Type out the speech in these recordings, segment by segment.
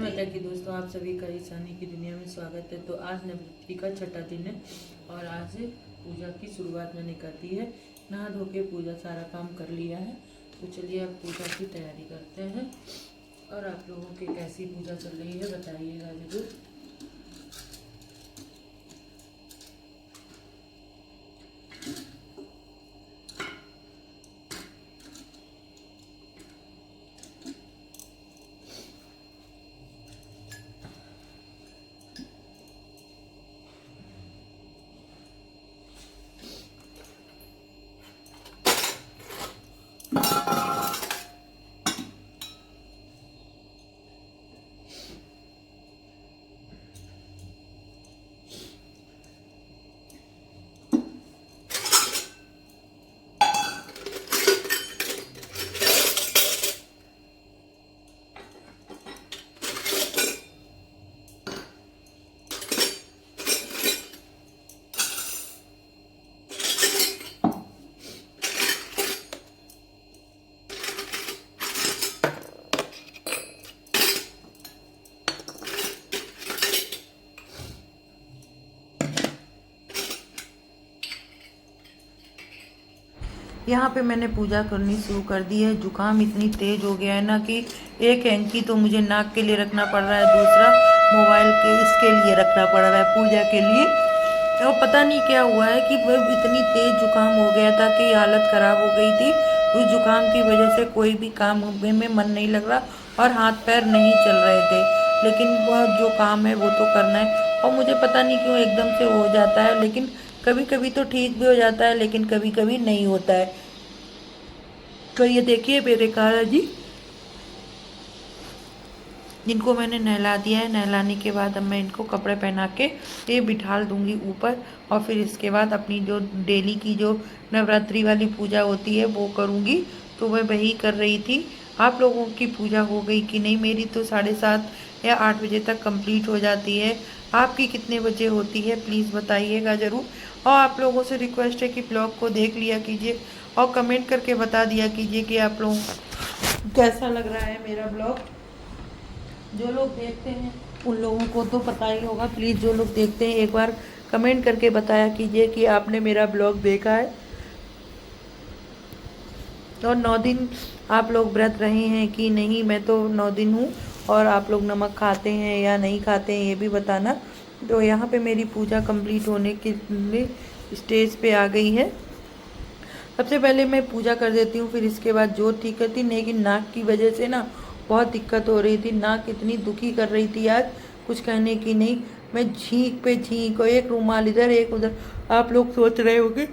माता की दोस्तों, आप सभी का ईशानी की दुनिया में स्वागत है। तो आज नवरात्रि का छठा दिन है और आज पूजा की शुरुआत मैंने कर दी है। नहा धो के पूजा सारा काम कर लिया है। तो चलिए अब पूजा की तैयारी करते हैं। और आप लोगों की कैसी पूजा चल रही है बताइएगा जरूर। यहाँ पे मैंने पूजा करनी शुरू कर दी है। जुकाम इतनी तेज हो गया है ना कि एक हैंकी तो मुझे नाक के लिए रखना पड़ रहा है, दूसरा मोबाइल के इसके लिए रखना पड़ रहा है पूजा के लिए। और पता नहीं क्या हुआ है कि इतनी तेज जुकाम हो गया था कि हालत खराब हो गई थी। उस जुकाम की वजह से कोई भी काम में मन नहीं लग रहा और हाथ पैर नहीं चल रहे थे। लेकिन वह जो काम है वो तो करना है। और मुझे पता नहीं क्यों एकदम से हो जाता है, लेकिन कभी कभी तो ठीक भी हो जाता है, लेकिन कभी कभी नहीं होता है। तो ये देखिए मेरे काला जी, जिनको मैंने नहला दिया है। नहलाने के बाद अब मैं इनको कपड़े पहना के ये बिठाल दूंगी ऊपर। और फिर इसके बाद अपनी जो डेली की जो नवरात्रि वाली पूजा होती है वो करूँगी। तो मैं वही कर रही थी। आप लोगों की पूजा हो गई कि नहीं? मेरी तो 7:30 या 8 बजे तक कंप्लीट हो जाती है। आपकी कितने बजे होती है प्लीज़ बताइएगा ज़रूर। और आप लोगों से रिक्वेस्ट है कि ब्लॉग को देख लिया कीजिए और कमेंट करके बता दिया कीजिए कि आप लोगों को कैसा लग रहा है मेरा ब्लॉग। जो लोग देखते हैं उन लोगों को तो पता ही होगा। प्लीज़ जो लोग देखते हैं एक बार कमेंट करके बताया कीजिए कि आपने मेरा ब्लॉग देखा है। और 9 दिन आप लोग व्रत रहे हैं कि नहीं? मैं तो 9 दिन हूँ। और आप लोग नमक खाते हैं या नहीं खाते हैं ये भी बताना। तो यहाँ पे मेरी पूजा कंप्लीट होने के लिए स्टेज पे आ गई है। सबसे पहले मैं पूजा कर देती हूँ, फिर इसके बाद जोत ठीक करती। लेकिन नाक की वजह से ना बहुत दिक्कत हो रही थी। नाक इतनी दुखी कर रही थी आज, कुछ कहने की नहीं। मैं छींक पे छींक, और एक रुमाल इधर एक उधर। आप लोग सोच रहे होंगे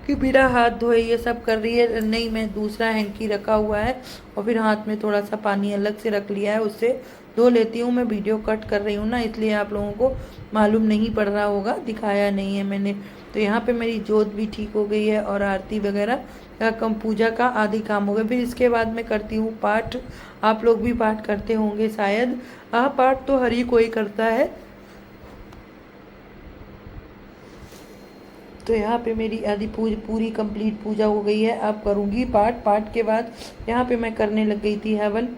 कि बिना हाथ धोए ये सब कर रही है। नहीं, मैं दूसरा हैंकी रखा हुआ है और फिर हाथ में थोड़ा सा पानी अलग से रख लिया है, उससे धो लेती हूँ। मैं वीडियो कट कर रही हूँ ना, इसलिए आप लोगों को मालूम नहीं पड़ रहा होगा, दिखाया नहीं है मैंने। तो यहाँ पे मेरी जोत भी ठीक हो गई है और आरती वगैरह का कम पूजा का आदि काम हो गया। फिर इसके बाद मैं करती हूँ पाठ। आप लोग भी पाठ करते होंगे शायद। पाठ तो हर ही कोई करता है। तो यहाँ पे मेरी आदि पूरी कंप्लीट पूजा हो गई है। अब करूँगी पाठ। पाठ के बाद यहाँ पे मैं करने लग गई थी हवन।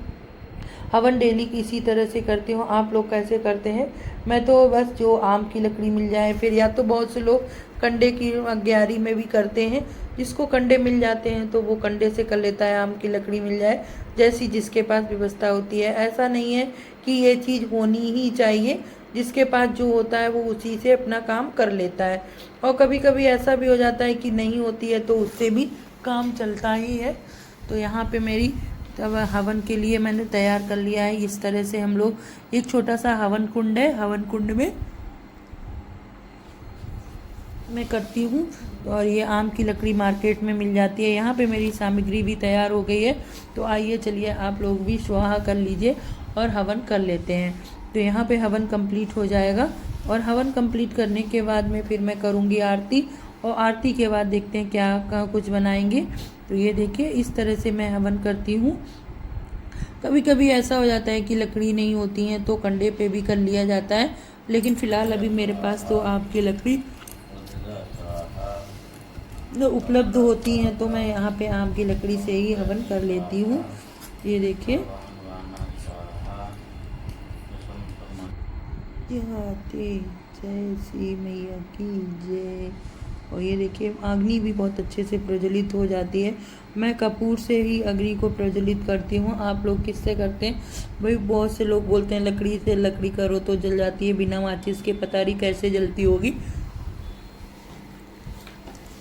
हवन डेली की इसी तरह से करती हूँ। आप लोग कैसे करते हैं? मैं तो बस जो आम की लकड़ी मिल जाए, फिर या तो बहुत से लोग कंडे की ग्यारी में भी करते हैं। जिसको कंडे मिल जाते हैं तो वो कंडे से कर लेता है, आम की लकड़ी मिल जाए, जैसी जिसके पास व्यवस्था होती है। ऐसा नहीं है कि ये चीज़ होनी ही चाहिए। जिसके पास जो होता है वो उसी से अपना काम कर लेता है। और कभी कभी ऐसा भी हो जाता है कि नहीं होती है तो उससे भी काम चलता ही है। तो यहाँ पे मेरी तब हवन के लिए मैंने तैयार कर लिया है। इस तरह से हम लोग एक छोटा सा हवन कुंड है, हवन कुंड में मैं करती हूँ। और ये आम की लकड़ी मार्केट में मिल जाती है। यहाँ पे मेरी सामग्री भी तैयार हो गई है। तो आइए चलिए आप लोग भी स्वाहा कर लीजिए और हवन कर लेते हैं। तो यहाँ पे हवन कंप्लीट हो जाएगा और हवन कंप्लीट करने के बाद में फिर मैं करूँगी आरती। और आरती के बाद देखते हैं क्या कुछ बनाएंगे। तो ये देखिए इस तरह से मैं हवन करती हूँ। कभी कभी ऐसा हो जाता है कि लकड़ी नहीं होती है तो कंडे पे भी कर लिया जाता है। लेकिन फ़िलहाल अभी मेरे पास तो आम की लकड़ी उपलब्ध होती हैं, तो मैं यहाँ पे आम की लकड़ी से ही हवन कर लेती हूँ। ये देखिए जाते, जय श्री मैया की जय। और ये देखिए अग्नि भी बहुत अच्छे से प्रज्वलित हो जाती है। मैं कपूर से ही अग्नि को प्रज्वलित करती हूँ। आप लोग किससे करते हैं भाई? बहुत से लोग बोलते हैं लकड़ी से, लकड़ी करो तो जल जाती है, बिना माचिस के पता नहीं कैसे जलती होगी।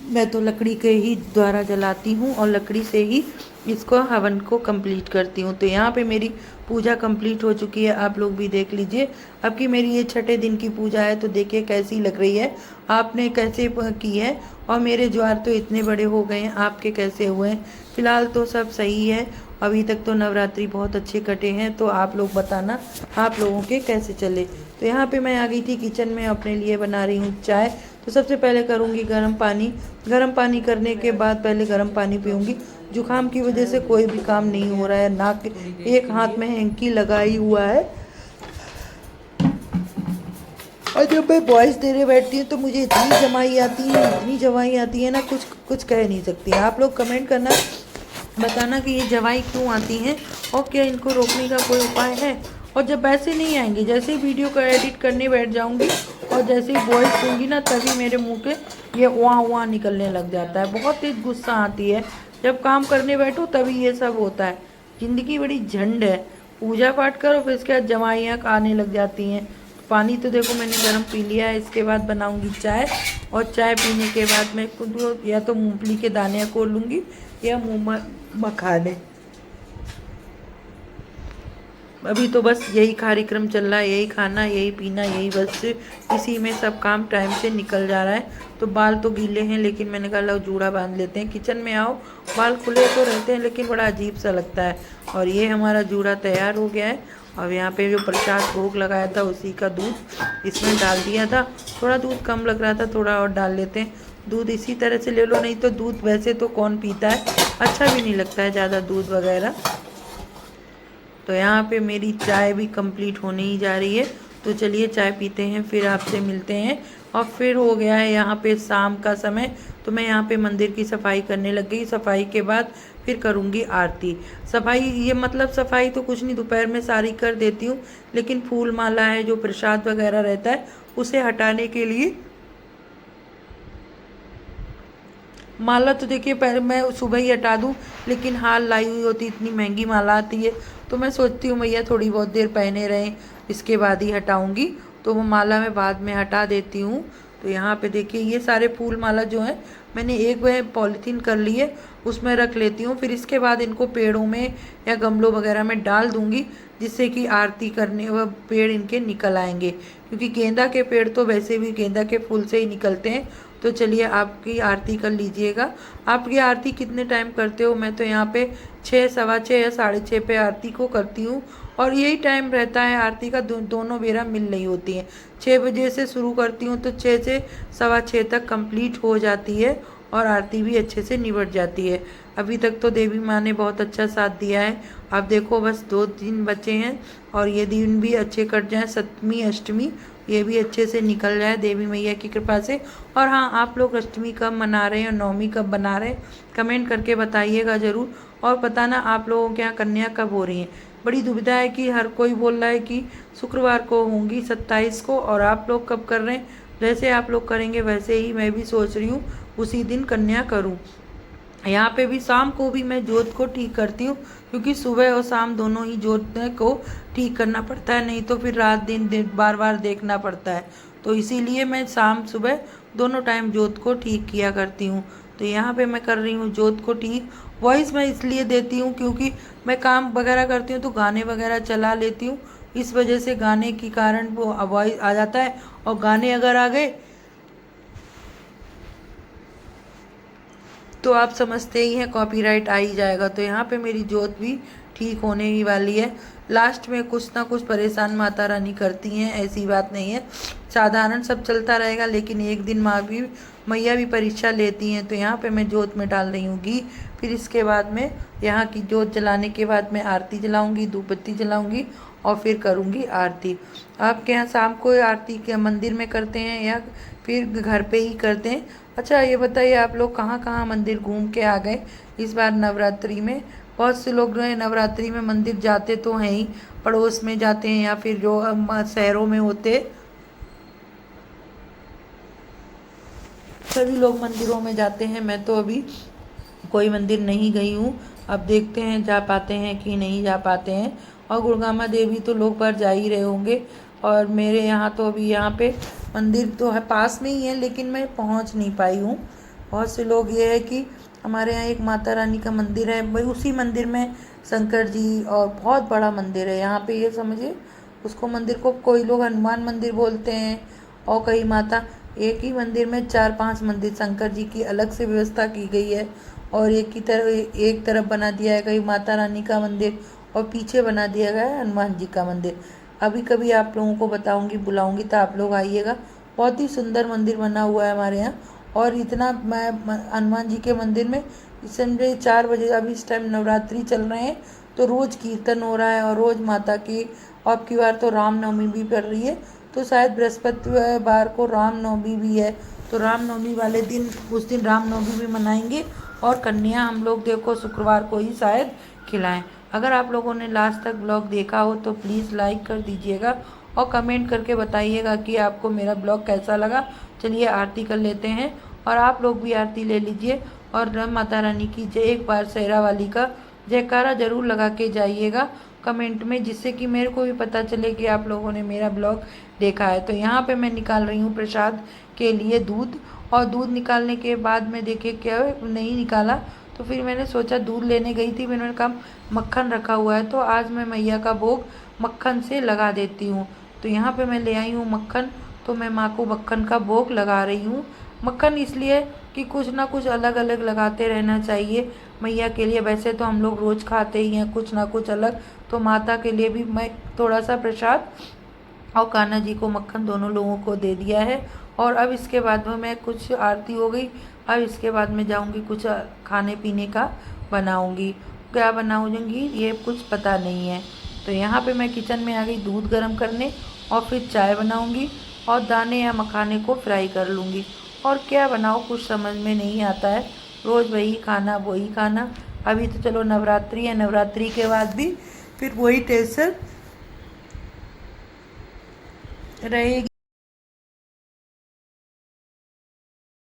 मैं तो लकड़ी के ही द्वारा जलाती हूँ और लकड़ी से ही इसको हवन को कंप्लीट करती हूँ। तो यहाँ पे मेरी पूजा कंप्लीट हो चुकी है, आप लोग भी देख लीजिए। अब की मेरी ये छठे दिन की पूजा है, तो देखिए कैसी लग रही है, आपने कैसे की है। और मेरे ज्वार तो इतने बड़े हो गए हैं, आपके कैसे हुए हैं? फिलहाल तो सब सही है, अभी तक तो नवरात्रि बहुत अच्छे कटे हैं। तो आप लोग बताना आप लोगों के कैसे चले। तो यहाँ पे मैं आ गई थी किचन में, अपने लिए बना रही हूँ चाय। तो सबसे पहले करूँगी गर्म पानी। गर्म पानी करने के बाद पहले गर्म पानी पीऊँगी। जुकाम की वजह से कोई भी काम नहीं हो रहा है, नाक एक हाथ में हैंकी लगाई हुआ है। और जब मैं वॉइस देने बैठती हूँ तो मुझे इतनी जमाई आती है, इतनी जमाई आती है ना, कुछ कुछ कह नहीं सकती। आप लोग कमेंट करना, बताना कि ये जवाई क्यों आती हैं और क्या इनको रोकने का कोई उपाय है। और जब ऐसे नहीं आएंगी, जैसे ही वीडियो का एडिट करने बैठ जाऊंगी और जैसे ही वॉइस दूंगी ना, तभी मेरे मुंह के ये वहाँ वहाँ निकलने लग जाता है। बहुत तेज गुस्सा आती है जब काम करने बैठो, तभी ये सब होता है। ज़िंदगी बड़ी झंड है। पूजा पाठ करो फिर इसके बाद जवाइयाँ आने लग जाती हैं। पानी तो देखो मैंने गर्म पी लिया है। इसके बाद बनाऊंगी चाय, और चाय पीने के बाद मैं खुद या तो मूंगफली के दाने को लूँगी या मुँह मखाने। अभी तो बस यही कार्यक्रम चल रहा है, यही खाना, यही पीना, यही बस इसी में सब काम टाइम से निकल जा रहा है। तो बाल तो गीले हैं, लेकिन मैंने कहा लो जूड़ा बांध लेते हैं। किचन में आओ, बाल खुले तो रहते हैं लेकिन बड़ा अजीब सा लगता है। और ये हमारा जूड़ा तैयार हो गया है। और यहाँ पे जो प्रसाद भोग लगाया था उसी का दूध इसमें डाल दिया था। थोड़ा दूध कम लग रहा था, थोड़ा और डाल लेते हैं। दूध इसी तरह से ले लो, नहीं तो दूध वैसे तो कौन पीता है, अच्छा भी नहीं लगता है ज़्यादा दूध वगैरह। तो यहाँ पे मेरी चाय भी कंप्लीट होने ही जा रही है। तो चलिए चाय पीते हैं, फिर आपसे मिलते हैं। और फिर हो गया है यहाँ पे शाम का समय, तो मैं यहाँ पे मंदिर की सफाई करने लग गई। सफाई के बाद फिर करूँगी आरती। सफाई ये मतलब सफाई तो कुछ नहीं, दोपहर में सारी कर देती हूँ, लेकिन फूल माला है जो प्रसाद वगैरह रहता है उसे हटाने के लिए माला तो देखिए पहले मैं सुबह ही हटा दूँ, लेकिन हाल लाई हुई होती, इतनी महंगी माला आती है। तो मैं सोचती हूँ भैया थोड़ी बहुत देर पहने रहें, इसके बाद ही हटाऊँगी। तो वो माला मैं बाद में हटा देती हूँ। तो यहाँ पे देखिए ये सारे फूल माला जो है मैंने एक वह पॉलीथीन कर ली है, उसमें रख लेती हूँ। फिर इसके बाद इनको पेड़ों में या गमलों वगैरह में डाल दूँगी, जिससे कि आरती करने वह पेड़ इनके निकल आएंगे। क्योंकि गेंदा के पेड़ तो वैसे भी गेंदा के फूल से ही निकलते हैं। तो चलिए आपकी आरती कर लीजिएगा। आप ये आरती कितने टाइम करते हो? मैं तो यहाँ पे 6, सवा 6 या 6:30 पे आरती को करती हूँ। और यही टाइम रहता है आरती का, दोनों बेरा मिल रही होती हैं। 6 बजे से शुरू करती हूँ तो 6 से सवा 6 तक कंप्लीट हो जाती है, और आरती भी अच्छे से निबट जाती है। अभी तक तो देवी माँ ने बहुत अच्छा साथ दिया है। अब देखो बस 2 दिन बचे हैं और ये दिन भी अच्छे कट जाएं, सप्तमी अष्टमी ये भी अच्छे से निकल जाए देवी मैया की कृपा से। और हाँ, आप लोग अष्टमी कब मना रहे हैं और नवमी कब बना रहे हैं, कमेंट करके बताइएगा ज़रूर। और बताना आप लोगों के यहाँ कन्या कब हो रही हैं। बड़ी दुविधा है कि हर कोई बोल रहा है कि शुक्रवार को होंगी 27 को, और आप लोग कब कर रहे हैं? जैसे आप लोग करेंगे वैसे ही मैं भी सोच रही हूँ उसी दिन कन्या करूँ। यहाँ पे भी शाम को भी मैं जोत को ठीक करती हूँ, क्योंकि सुबह और शाम दोनों ही जोत को ठीक करना पड़ता है, नहीं तो फिर रात दिन बार बार देखना पड़ता है। तो इसीलिए मैं शाम सुबह दोनों टाइम जोत को ठीक किया करती हूँ। तो यहाँ पे मैं कर रही हूँ जोत को ठीक। वॉइस मैं इसलिए देती हूँ क्योंकि मैं काम वगैरह करती हूँ तो गाने वगैरह चला लेती हूँ, इस वजह से गाने के कारण वो वॉइस आ जाता है। और गाने अगर आ गए तो आप समझते ही हैं कॉपीराइट आ ही जाएगा। तो यहाँ पे मेरी जोत भी ठीक होने ही वाली है। लास्ट में कुछ ना कुछ परेशान माता रानी करती हैं, ऐसी बात नहीं है, साधारण सब चलता रहेगा, लेकिन एक दिन माँ भी मैया भी परीक्षा लेती हैं। तो यहाँ पे मैं जोत में डाल रही हूँ घी। फिर इसके बाद में यहाँ की जोत जलाने के बाद मैं आरती जलाऊँगी, धूप बत्ती जलाऊँगी और फिर करूँगी आरती। आपके यहाँ शाम को आरती के मंदिर में करते हैं या फिर घर पे ही करते हैं? अच्छा ये बताइए आप लोग कहाँ कहाँ मंदिर घूम के आ गए इस बार नवरात्रि में? बहुत से लोग जो है नवरात्रि में मंदिर जाते तो हैं ही, पड़ोस में जाते हैं या फिर जो शहरों में होते, सभी लोग मंदिरों में जाते हैं। मैं तो अभी कोई मंदिर नहीं गई हूँ, अब देखते हैं जा पाते हैं कि नहीं जा पाते हैं। और गुड़गामा देवी तो लोग बाहर जा ही रहे होंगे, और मेरे यहाँ तो अभी यहाँ पे मंदिर तो है पास में ही है, लेकिन मैं पहुँच नहीं पाई हूँ। बहुत से लोग ये है कि हमारे यहाँ एक माता रानी का मंदिर है, भाई उसी मंदिर में शंकर जी, और बहुत बड़ा मंदिर है यहाँ पे, ये समझिए उसको मंदिर को कोई लोग हनुमान मंदिर बोलते हैं, और कई माता, एक ही मंदिर में 4-5 मंदिर शंकर जी की अलग से व्यवस्था की गई है, और एक तरफ बना दिया है कहीं माता रानी का मंदिर, और पीछे बना दिया गया है हनुमान जी का मंदिर। अभी कभी आप लोगों को बताऊंगी, बुलाऊंगी तो आप लोग आइएगा। बहुत ही सुंदर मंदिर बना हुआ है हमारे यहाँ, और इतना मैं हनुमान जी के मंदिर में इस समय 4 बजे, अभी इस टाइम नवरात्रि चल रहे हैं तो रोज़ कीर्तन हो रहा है, और रोज़ माता की, और अब की बार तो रामनवमी भी पड़ रही है, तो शायद बृहस्पतिवार को रामनवमी भी है, तो रामनवमी वाले दिन, उस दिन रामनवमी भी मनाएंगे, और कन्या हम लोग देखो शुक्रवार को ही शायद खिलाएं। अगर आप लोगों ने लास्ट तक ब्लॉग देखा हो तो प्लीज़ लाइक कर दीजिएगा, और कमेंट करके बताइएगा कि आपको मेरा ब्लॉग कैसा लगा। चलिए आरती कर लेते हैं, और आप लोग भी आरती ले लीजिए, और माता रानी की जय, एक बार शेरा वाली का जयकारा ज़रूर लगा के जाइएगा कमेंट में, जिससे कि मेरे को भी पता चले कि आप लोगों ने मेरा ब्लॉग देखा है। तो यहाँ पे मैं निकाल रही हूँ प्रसाद के लिए दूध, और दूध निकालने के बाद में देखे क्या नहीं निकाला, तो फिर मैंने सोचा दूध लेने गई थी, मैंने कहा मक्खन रखा हुआ है तो आज मैं मैया का भोग मक्खन से लगा देती हूँ। तो यहाँ पे मैं ले आई हूँ मक्खन, तो मैं माँ को मक्खन का भोग लगा रही हूँ। मक्खन इसलिए कि कुछ ना कुछ अलग अलग लगाते रहना चाहिए मैया के लिए, वैसे तो हम लोग रोज़ खाते ही हैं कुछ ना कुछ अलग, तो माता के लिए भी मैं थोड़ा सा प्रसाद और कान्हा जी को मक्खन दोनों लोगों को दे दिया है। और अब इसके बाद में मैं कुछ आरती हो गई, अब इसके बाद में जाऊंगी कुछ खाने पीने का बनाऊंगी, क्या बनाऊंगी ये कुछ पता नहीं है। तो यहाँ पे मैं किचन में आ गई दूध गर्म करने, और फिर चाय बनाऊंगी, और दाने या मखाने को फ्राई कर लूँगी, और क्या बनाऊँ कुछ समझ में नहीं आता है, रोज़ वही खाना वही खाना। अभी तो चलो नवरात्रि है, नवरात्रि के बाद भी फिर वही टेंशन रहेगी।